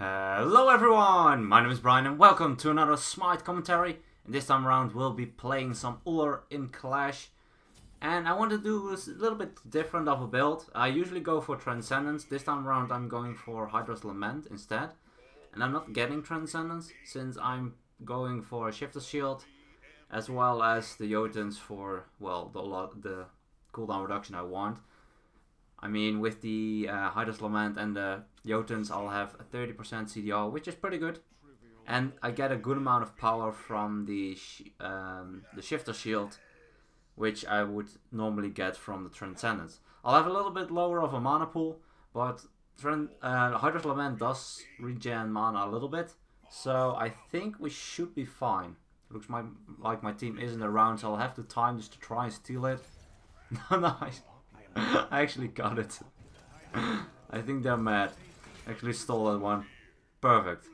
Hello everyone, my name is Brian and welcome to another Smite commentary. And this time around we'll be playing some Ullr in Clash. And I want to do a little bit different of a build. I usually go for Transcendence. This time around I'm going for Hydra's Lament instead. And I'm not getting Transcendence since I'm going for a Shifter's Shield. As well as the Jotuns for, well, the cooldown reduction I want. I mean, with the Hydra's Lament and the Jotuns, I'll have a 30% CDR, which is pretty good. And I get a good amount of power from the Shifter Shield, which I would normally get from the Transcendence. I'll have a little bit lower of a mana pool, but Hydra's Lament does regen mana a little bit. So I think we should be fine. Looks like my team isn't around, so I'll have to time just to try and steal it. Nice. I actually got it. I think they're mad. Actually stole that one. Perfect.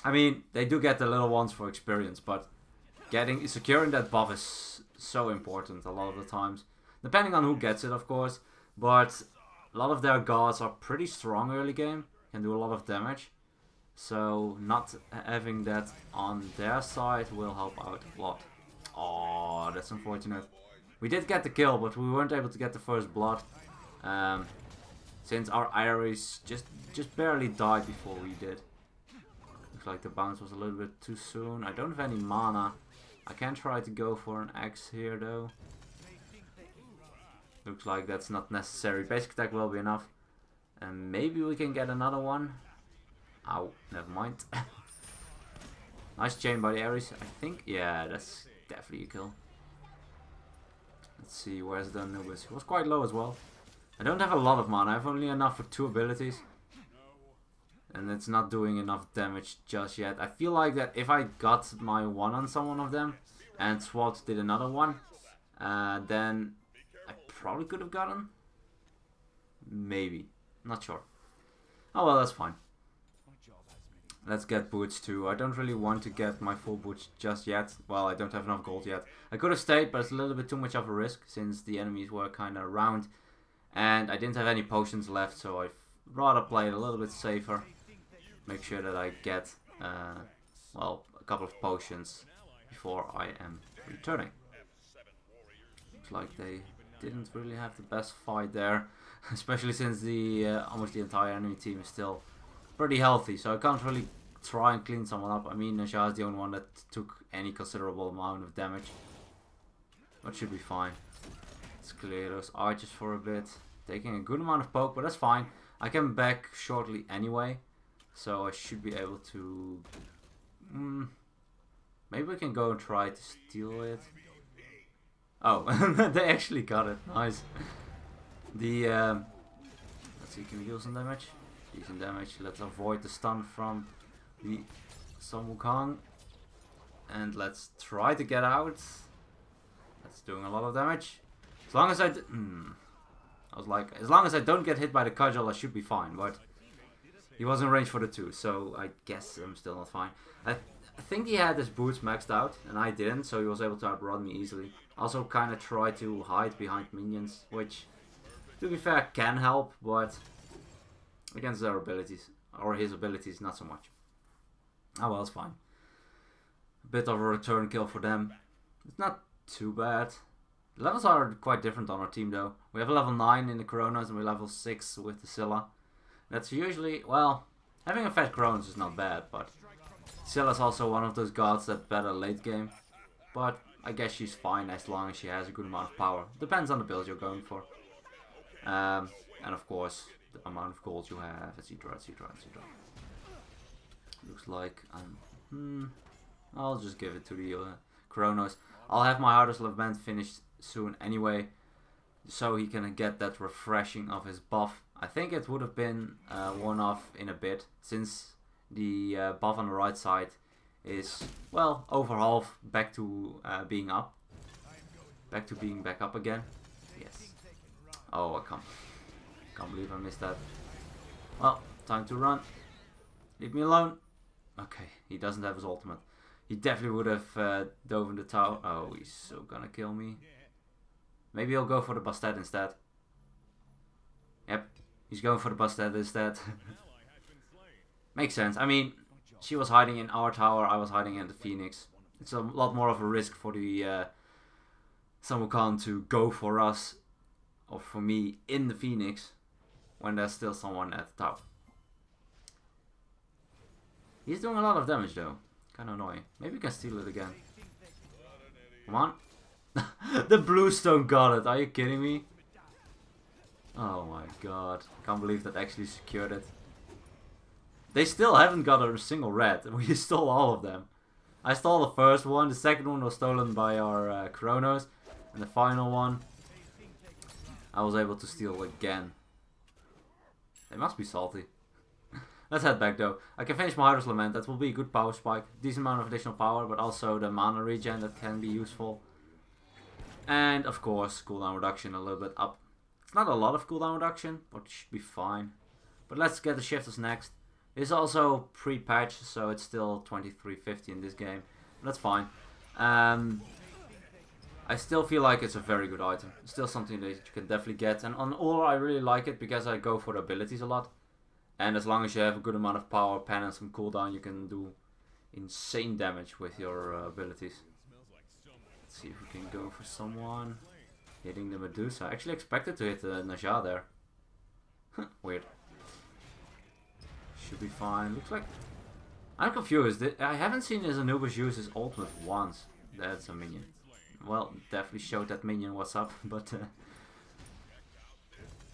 I mean, they do get the little ones for experience, but securing that buff is so important a lot of the times. Depending on who gets it, of course. But a lot of their gods are pretty strong early game. Can do a lot of damage. So not having that on their side will help out a lot. Oh, that's unfortunate. We did get the kill, but we weren't able to get the first blood. Since our Iris just barely died before we did. Looks like the bounce was a little bit too soon. I don't have any mana. I can try to go for an axe here though. Looks like that's not necessary. Basic attack will be enough. And maybe we can get another one. Ow, never mind. Nice chain by the Ares, I think. Yeah, that's definitely a kill. Let's see, where's the Anubis? He was quite low as well. I don't have a lot of mana, I have only enough for 2 abilities. And it's not doing enough damage just yet. I feel like that if I got my one on some one of them, and SWAT did another one, then I probably could have gotten. Maybe. Not sure. Oh well, that's fine. Let's get boots too. I don't really want to get my full boots just yet. Well, I don't have enough gold yet. I could have stayed, but it's a little bit too much of a risk since the enemies were kind of around. And I didn't have any potions left, so I'd rather play it a little bit safer. Make sure that I get, well, a couple of potions before I am returning. Looks like they didn't really have the best fight there. Especially since almost the entire enemy team is still pretty healthy, so I can't really try and clean someone up. I mean, Nasha is the only one that took any considerable amount of damage, but should be fine. Let's clear those archers for a bit. Taking a good amount of poke, but that's fine. I come back shortly anyway, so I should be able to... maybe we can go and try to steal it. Oh, they actually got it. Nice. Let's see, can we deal some damage? Decent damage. Let's avoid the stun from the Sun Wukong. And let's try to get out. That's doing a lot of damage. As long as I was like, as long as I don't get hit by the cudgel, I should be fine. But he was in range for the 2, so I guess I'm still not fine. I think he had his boots maxed out, and I didn't, so he was able to outrun me easily. Also kind of try to hide behind minions, which, to be fair, can help, but against their abilities, or his abilities, not so much. Oh well, it's fine. A bit of a return kill for them. It's not too bad. The levels are quite different on our team though. We have a level 9 in the Coronas and we level 6 with the Scylla. That's usually, well, having a fat Coronas is not bad, but Scylla is also one of those gods that's better late game. But I guess she's fine as long as she has a good amount of power. Depends on the build you're going for. And of course, the amount of gold you have, etc, etc, etc. Looks like I'll just give it to the Kronos. I'll have my Hydra's Lament finished soon anyway, so he can get that refreshing of his buff. I think it would have been worn off in a bit, since the buff on the right side is, well, over half back to being up. Back to being back up again. Yes. Oh, I can't believe I missed that. Well, time to run. Leave me alone. Okay, he doesn't have his ultimate. He definitely would have dove in the tower. Oh, he's so gonna kill me. Maybe he'll go for the Bastet instead. Yep, he's going for the Bastet instead. Makes sense. I mean, she was hiding in our tower, I was hiding in the Phoenix. It's a lot more of a risk for the Samukan to go for us, or for me, in the Phoenix, when there's still someone at the top. He's doing a lot of damage though. Kinda annoying. Maybe we can steal it again. Come on. The Bluestone got it. Are you kidding me? Oh my god. Can't believe that actually secured it. They still haven't got a single red. We stole all of them. I stole the first one. The second one was stolen by our Chronos. And the final one I was able to steal again. They must be salty. Let's head back though. I can finish my Hydra's Lament. That will be a good power spike. Decent amount of additional power, but also the mana regen that can be useful. And of course, cooldown reduction a little bit up. It's not a lot of cooldown reduction, but it should be fine. But let's get the shifters next. It's also pre-patch, so it's still 2350 in this game. That's fine. I still feel like it's a very good item. It's still something that you can definitely get. And on Ullr I really like it because I go for the abilities a lot. And as long as you have a good amount of power, pen and some cooldown, you can do insane damage with your abilities. Let's see if we can go for someone. Hitting the Medusa. I actually expected to hit the Naja there. Weird. Should be fine. Looks like... I'm confused. I haven't seen his Anubis use his ultimate once. That's a minion. Well, definitely showed that minion what's up, but...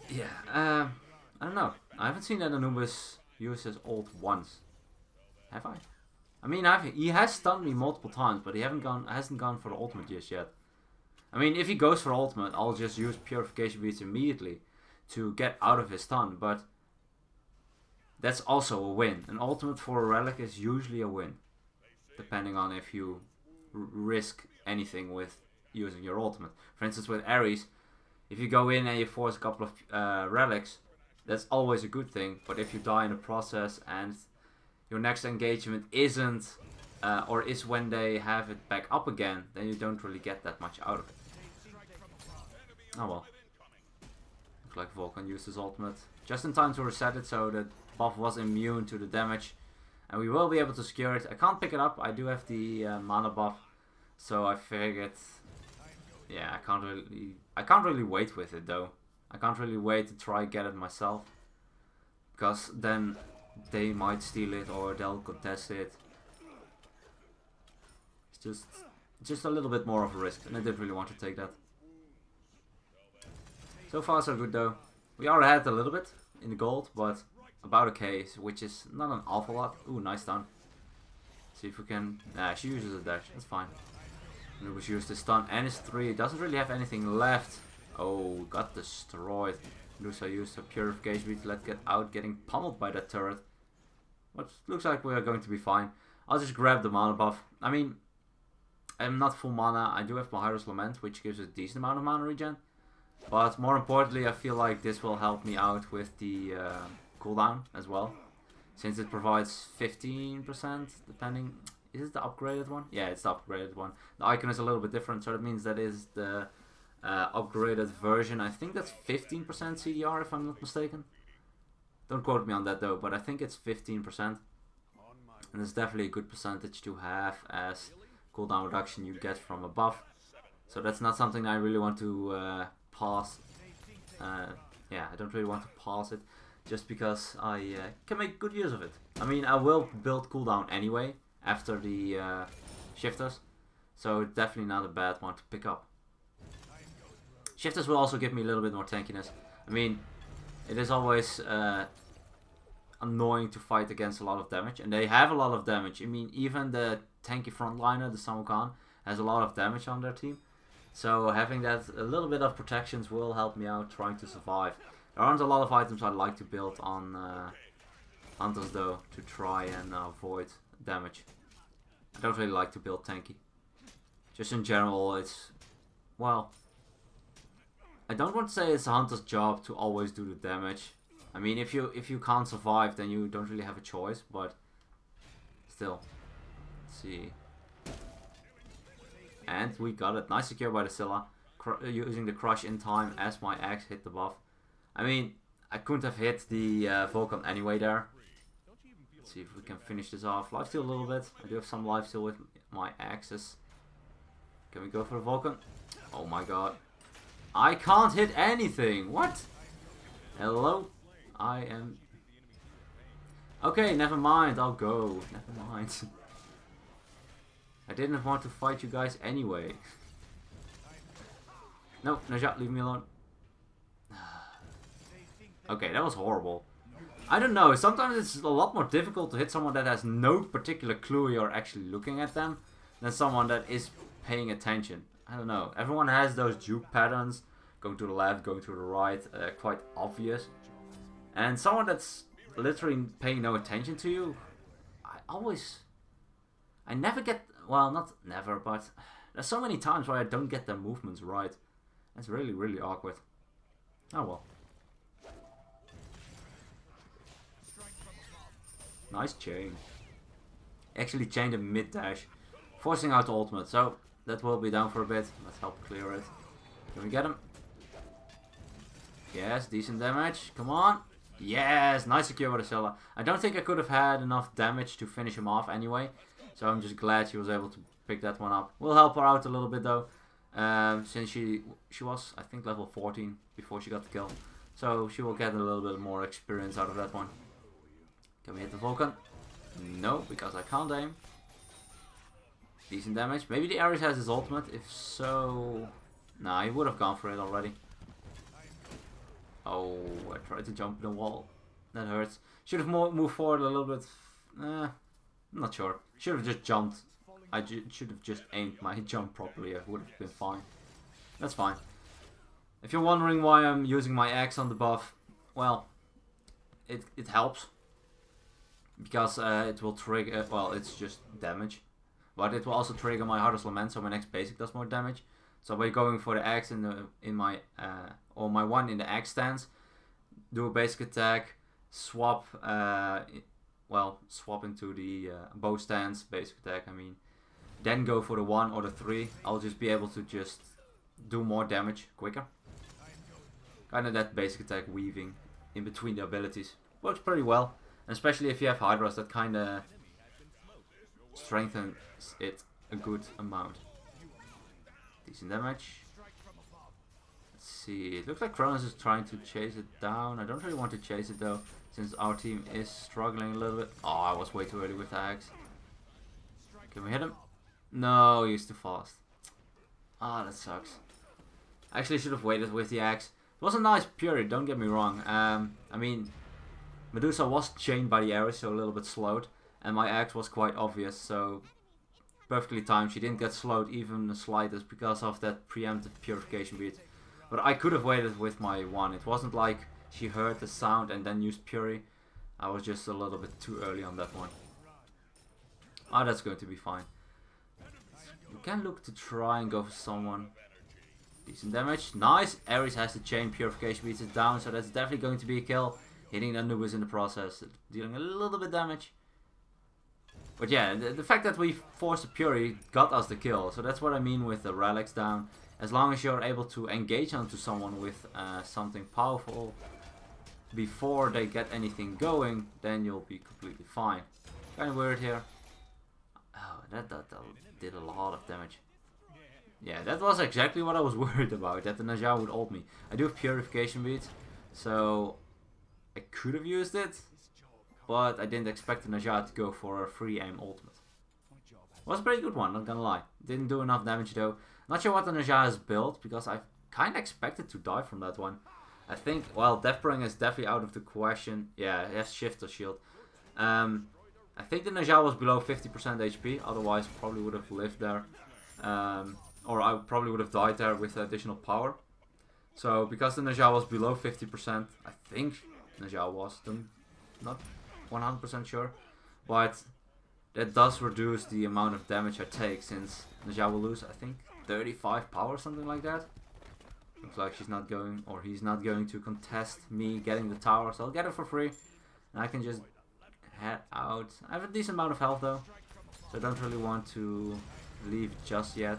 yeah, I don't know. I haven't seen that Anubis use his ult once. Have I? I mean, he has stunned me multiple times, but he hasn't gone for the ultimate just yet. I mean, if he goes for ultimate, I'll just use Purification Beads immediately to get out of his stun, but that's also a win. An ultimate for a relic is usually a win, depending on if you risk anything with using your ultimate. For instance, with Ares, if you go in and you force a couple of relics, that's always a good thing. But if you die in the process and your next engagement isn't, or is when they have it back up again, then you don't really get that much out of it. Oh well. Looks like Vulcan used his ultimate just in time to reset it, so the buff was immune to the damage. And we will be able to secure it. I can't pick it up. I do have the mana buff, so I figured, yeah, I can't really wait with it though. I can't really wait to try get it myself, because then they might steal it or they'll contest it. It's just a little bit more of a risk, and I didn't really want to take that. So far so good though. We are ahead a little bit in the gold, but about a K, which is not an awful lot. Ooh, nice stun. See if we can... Nah, she uses a dash, that's fine. Anubis used his stun and his 3. Doesn't really have anything left. Oh, got destroyed. Medusa used her Purification Bead to let get out, getting pummeled by that turret. But looks like we are going to be fine. I'll just grab the mana buff. I mean, I'm not full mana. I do have my Hydra's Lament, which gives a decent amount of mana regen. But more importantly, I feel like this will help me out with the cooldown as well. Since it provides 15%, depending... Is it the upgraded one? Yeah, it's the upgraded one. The icon is a little bit different, so that means that is the upgraded version. I think that's 15% CDR if I'm not mistaken. Don't quote me on that though, but I think it's 15%. And it's definitely a good percentage to have as cooldown reduction you get from a buff. So that's not something I really want to pass. Yeah, I don't really want to pass it, just because I can make good use of it. I mean, I will build cooldown anyway after the shifters, so it's definitely not a bad one to pick up. Shifters will also give me a little bit more tankiness. I mean, it is always annoying to fight against a lot of damage, and they have a lot of damage. I mean, even the tanky frontliner, the Samukan, has a lot of damage on their team. So having that, a little bit of protections will help me out trying to survive. There aren't a lot of items I'd like to build on Hunters though, to try and avoid damage. I don't really like to build tanky. Just in general, it's... Well... I don't want to say it's a Hunter's job to always do the damage. I mean, if you can't survive, then you don't really have a choice, but... Still. Let's see... And we got it. Nice secure by the Scylla. Using the crush in time as my axe hit the buff. I mean, I couldn't have hit the Vulcan anyway there. Let's see if we can finish this off. Lifesteal a little bit. I do have some lifesteal with my axes. Can we go for the Vulcan? Oh my god. I can't hit anything. What? Hello? I am... Okay, never mind. I'll go. Never mind. I didn't want to fight you guys anyway. No, Najat, leave me alone. Okay, that was horrible. I don't know, sometimes it's a lot more difficult to hit someone that has no particular clue you're actually looking at them than someone that is paying attention. I don't know, everyone has those juke patterns, going to the left, going to the right, quite obvious. And someone that's literally paying no attention to you, I never get, well, not never, but there's so many times where I don't get their movements right. That's really, really awkward. Oh well. Nice chain. Actually chained a mid dash, forcing out the ultimate, so that will be down for a bit. Let's help clear it. Can we get him? Yes, decent damage. Come on. Yes, nice secure with the Scylla. I don't think I could have had enough damage to finish him off anyway, so I'm just glad she was able to pick that one up. We'll help her out a little bit though, since she was, I think, level 14 before she got the kill, so she will get a little bit more experience out of that one. Can we hit the Vulcan? No, because I can't aim. Decent damage. Maybe the Ares has his ultimate. If so... Nah, he would have gone for it already. Oh, I tried to jump the wall. That hurts. Should have moved forward a little bit. I'm not sure. Should have just jumped. I should have just aimed my jump properly. It would have been fine. That's fine. If you're wondering why I'm using my axe on the buff, well, it helps. Because it will trigger, well, it's just damage. But it will also trigger my Heartless Lament, so my next basic does more damage. So by going for the axe in my one in the axe stance, do a basic attack, swap, swap into the bow stance, basic attack I mean. Then go for the 1 or the 3, I'll just be able to just do more damage quicker. Kinda that basic attack weaving in between the abilities. Works pretty well. Especially if you have Hydras, that kinda strengthens it a good amount. Decent damage. Let's see, it looks like Kronos is trying to chase it down. I don't really want to chase it though, since our team is struggling a little bit. Oh, I was way too early with the axe. Can we hit him? No, he's too fast. Ah, that sucks. Actually, should have waited with the axe. It was a nice period, don't get me wrong. I mean, Medusa was chained by the Ares, so a little bit slowed, and my axe was quite obvious, so perfectly timed. She didn't get slowed even the slightest because of that preemptive purification beat. But I could have waited with my 1. It wasn't like she heard the sound and then used Puri. I was just a little bit too early on that one. Ah, that's going to be fine. We can look to try and go for someone. Decent damage. Nice. Ares has the chain. Purification beats it down, so that's definitely going to be a kill. Hitting the Anubis in the process, dealing a little bit damage. But yeah, the fact that we forced a Puri got us the kill. So that's what I mean with the relics down. As long as you're able to engage onto someone with something powerful before they get anything going, then you'll be completely fine. Kind of weird here. Oh, that did a lot of damage. Yeah, that was exactly what I was worried about, that the Najah would ult me. I do have Purification beats, so I could have used it, but I didn't expect the Najah to go for a free aim ultimate. It was a pretty good one, not gonna lie. Didn't do enough damage though. Not sure what the Najah has built, because I kinda expected to die from that one. I think, well, Deathbringer is definitely out of the question. Yeah, he has Shifter Shield. I think the Najah was below 50% HP, otherwise probably would have lived there. Or I probably would have died there with additional power. So, because the Najah was below 50%, I think Najah was, not 100% sure, but that does reduce the amount of damage I take, since Najah will lose, I think, 35 power, something like that. Looks like she's not going, or he's not going to contest me getting the tower, so I'll get it for free, and I can just head out. I have a decent amount of health though, so I don't really want to leave just yet.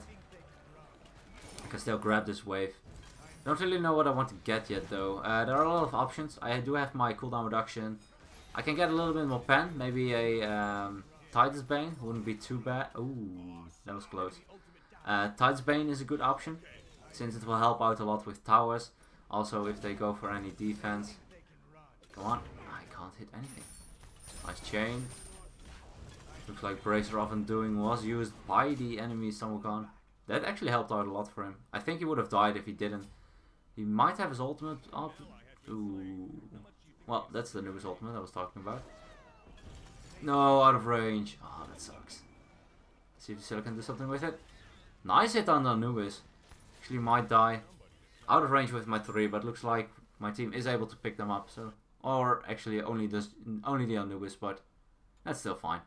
I can still grab this wave. Don't really know what I want to get yet though. There are a lot of options. I do have my cooldown reduction. I can get a little bit more pen. Maybe a Titus Bane wouldn't be too bad. Ooh, that was close. Titus Bane is a good option, since it will help out a lot with towers. Also, if they go for any defense. Come on. I can't hit anything. Nice chain. Looks like Bracer of Undoing was used by the enemy Samukan. That actually helped out a lot for him. I think he would have died if he didn't. He might have his ultimate up. Ooh. Well, that's the Anubis ultimate I was talking about. No, out of range. Oh, that sucks. Let's see if Scylla can do something with it. Nice hit on the Anubis. Actually might die. Out of range with my 3, but looks like my team is able to pick them up. So, or actually only the Anubis, but that's still fine.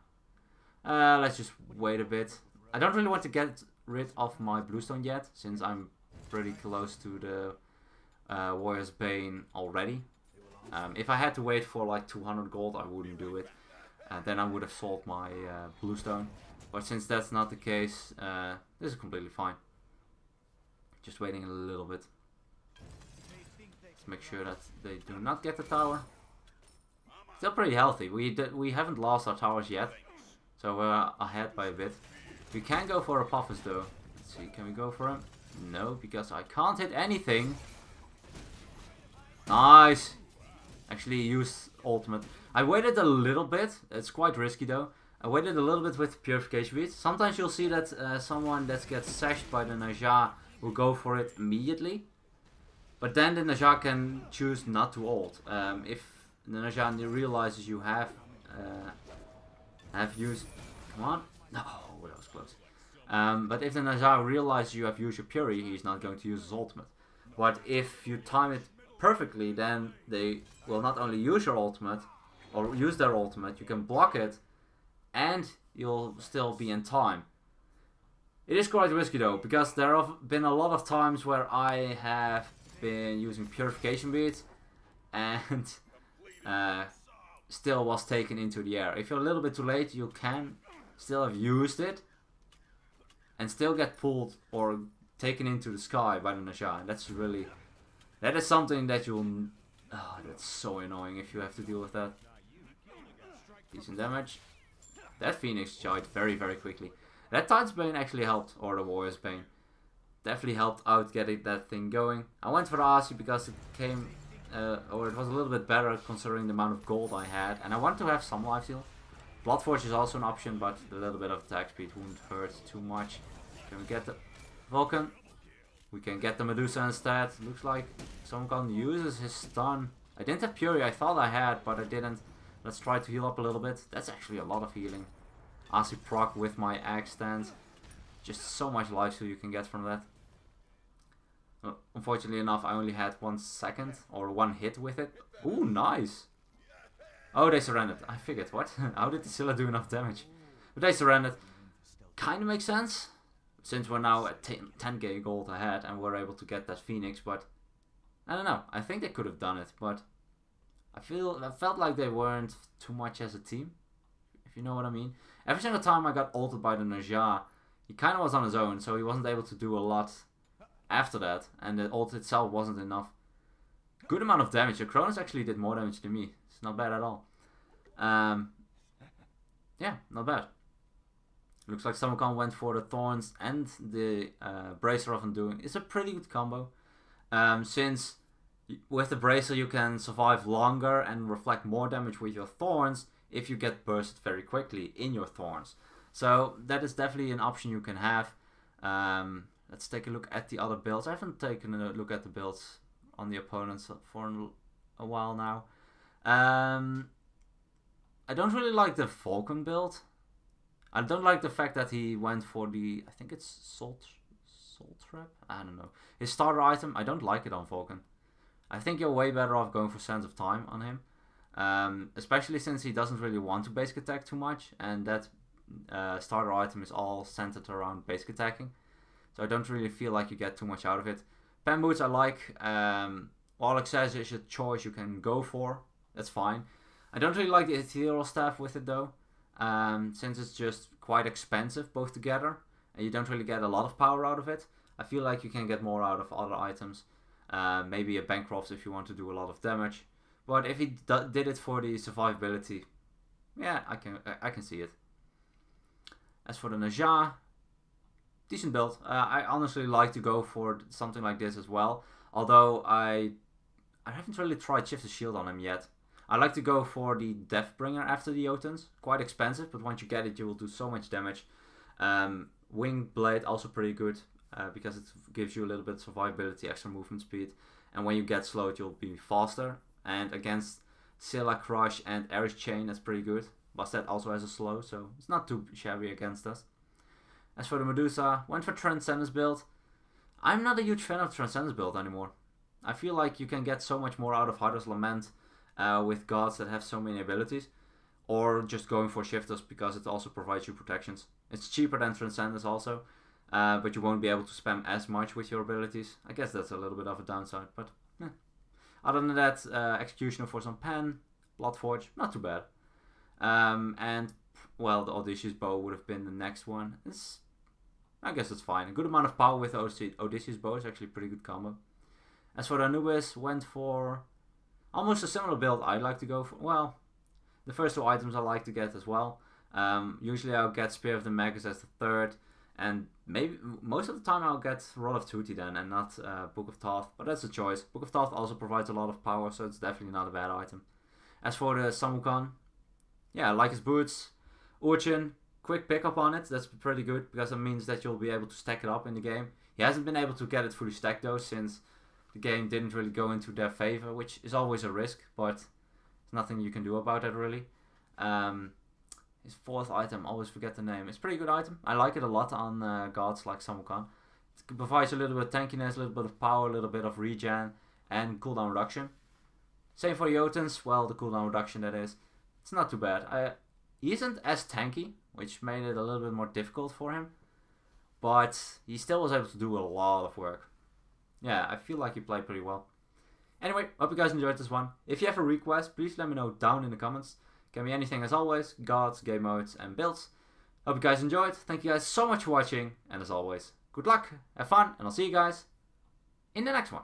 Let's just wait a bit. I don't really want to get rid of my Bluestone yet, since I'm pretty close to the Warrior's Bane already. If I had to wait for like 200 gold, I wouldn't do it. Then I would have sold my Bluestone. But since that's not the case, this is completely fine. Just waiting a little bit. Let's make sure that they do not get the tower. Still pretty healthy. We haven't lost our towers yet. So we're ahead by a bit. We can go for Apophis though. Let's see, can we go for him? No, because I can't hit anything. Nice! Actually used ultimate. I waited a little bit. It's quite risky though. I waited a little bit with Purification Beads. Sometimes you'll see that someone that gets sashed by the Naja will go for it immediately. But then the Naja can choose not to ult. If the Naja realizes you have used... Come on. No, that was close. But if the Naja realizes you have used your Puri, he's not going to use his ultimate. But if you time it perfectly, then they will not only use your ultimate, or use their ultimate, you can block it, and you'll still be in time. It is quite risky though, because there have been a lot of times where I have been using Purification Beads, and still was taken into the air. If you're a little bit too late, you can still have used it and still get pulled or taken into the sky by the Naja. That is something that you'll... Oh, that's so annoying if you have to deal with that. Decent damage. That Phoenix died very, very quickly. That Titan's Bane actually helped, or the Warrior's Bane. Definitely helped out getting that thing going. I went for the Asi because it came... or it was a little bit better considering the amount of gold I had. And I want to have some life steal. Bloodforge is also an option, but a little bit of attack speed wouldn't hurt too much. Can we get the Vulcan? We can get the Medusa instead. Looks like someone uses his stun. I didn't have Fury, I thought I had, but I didn't. Let's try to heal up a little bit. That's actually a lot of healing. Asi proc with my axe stance. Just so much life steal you can get from that. Unfortunately enough, I only had 1 second or 1 hit with it. Ooh, nice. Oh, they surrendered. I figured, what? How did the Scylla do enough damage? But they surrendered. Kind of makes sense, since we're now at 10k gold ahead and we're able to get that Phoenix, but I don't know. I think they could have done it, but I felt like they weren't too much as a team, if you know what I mean. Every single time I got ulted by the Naja, he kind of was on his own, so he wasn't able to do a lot after that, and the ult itself wasn't enough. Good amount of damage. The Cronus actually did more damage than me. It's not bad at all. Yeah, not bad. Looks like Samukan went for the Thorns and the Bracer of Undoing. It's a pretty good combo. Since with the Bracer you can survive longer and reflect more damage with your Thorns if you get bursted very quickly in your Thorns. So that is definitely an option you can have. Let's take a look at the other builds. I haven't taken a look at the builds on the opponents for a while now. I don't really like the Vulcan build. I don't like the fact that he went for the... I think it's Soul Trap? I don't know. His starter item, I don't like it on Vulcan. I think you're way better off going for Sands of Time on him. Especially since he doesn't really want to basic attack too much. And that starter item is all centered around basic attacking. So I don't really feel like you get too much out of it. Pen Boots I like. All Access is a choice you can go for. That's fine. I don't really like the Ethereal Staff with it though. Since it's just quite expensive both together. And you don't really get a lot of power out of it. I feel like you can get more out of other items. Maybe a Bancroft if you want to do a lot of damage. But if he did it for the survivability, yeah, I can see it. As for the Najah, decent build. I honestly like to go for something like this as well. Although I haven't really tried Shift the Shield on him yet. I like to go for the Deathbringer after the Jotuns. Quite expensive, but once you get it, you will do so much damage. Wing Blade also pretty good because it gives you a little bit of survivability, extra movement speed. And when you get slowed, you'll be faster. And against Scylla Crush and Ares Chain, that's pretty good. Bastet also has a slow, so it's not too shabby against us. As for the Medusa, went for Transcendence build. I'm not a huge fan of Transcendence build anymore. I feel like you can get so much more out of Hydra's Lament with gods that have so many abilities. Or just going for Shifters because it also provides you protections. It's cheaper than Transcendence also. But you won't be able to spam as much with your abilities. I guess that's a little bit of a downside. But other than that, Executioner for some pen. Bloodforge, not too bad. And, well, the Odysseus bow would have been the next one. I guess it's fine. A good amount of power with Odysseus bow is actually a pretty good combo. As for the Anubis, went for almost a similar build I like to go for. Well, the first two items I like to get as well. Usually I'll get Spear of the Magus as the third. And maybe most of the time I'll get Rod of Tutti then and not Book of Thoth. But that's a choice. Book of Thoth also provides a lot of power, so it's definitely not a bad item. As for the Samukan, yeah, I like his boots. Urchin, quick pickup on it. That's pretty good because it means that you'll be able to stack it up in the game. He hasn't been able to get it fully stacked though since the game didn't really go into their favor, which is always a risk, but there's nothing you can do about it really. His fourth item, always forget the name. It's a pretty good item. I like it a lot on gods like Samukan. It provides a little bit of tankiness, a little bit of power, a little bit of regen, and cooldown reduction. Same for the Jotuns. Well, the cooldown reduction that is. It's not too bad. He isn't as tanky, which made it a little bit more difficult for him. But he still was able to do a lot of work. Yeah, I feel like he played pretty well. Anyway, hope you guys enjoyed this one. If you have a request, please let me know down in the comments. Can be anything as always, gods, game modes, and builds. Hope you guys enjoyed. Thank you guys so much for watching. And as always, good luck, have fun, and I'll see you guys in the next one.